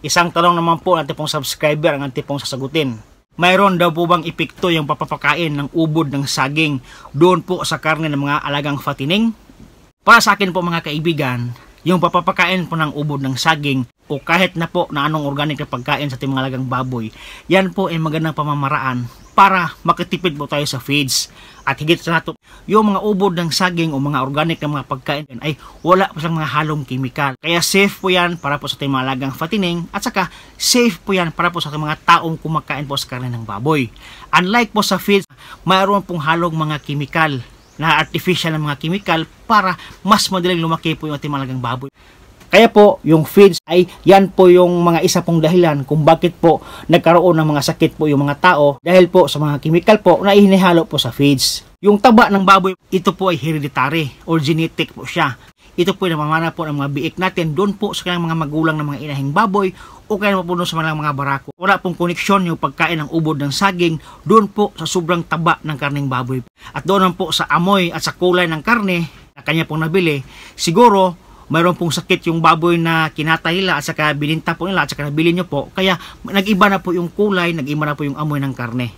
Isang tanong naman po ng ating pong subscriber ang ating pong sasagutin. Mayroon daw po bang epekto yung papapakain ng ubod ng saging doon po sa karne ng mga alagang fattening? Para sa akin po mga kaibigan, yung papapakain po ng ubod ng saging o kahit na po na anong organic na pagkain sa ating mga alagang baboy, yan po ay magandang pamamaraan para makatipid po tayo sa feeds. At higit sa lahat, yung mga ubod ng saging o mga organic na mga pagkain ay wala pa siyang mga halong kimikal. Kaya safe po yan para po sa ating mga alagang fattening at saka safe po yan para po sa ating mga taong kumakain po sa karne ng baboy. Unlike po sa feeds, mayroon pong halong mga kimikal na artificial na mga kimikal para mas madaling lumaki po yung ating mga alagang baboy. Kaya po, yung feeds ay yan po yung mga isa pong dahilan kung bakit po nagkaroon ng mga sakit po yung mga tao dahil po sa mga chemical po na inihalo po sa feeds. Yung taba ng baboy, ito po ay hereditary or genetic po siya. Ito po ay namamana po ng mga biik natin doon po sa kanyang mga magulang ng mga inahing baboy o kaya po doon sa mga barako. Wala pong koneksyon yung pagkain ng ubod ng saging doon po sa sobrang taba ng karneng baboy. At doon po sa amoy at sa kulay ng karne na kanya pong nabili, siguro mayroon pong sakit yung baboy na kinatay nila at saka bininta po nila at saka nabili nyo po. Kaya nag-iba na po yung kulay, nag-iba na po yung amoy ng karne.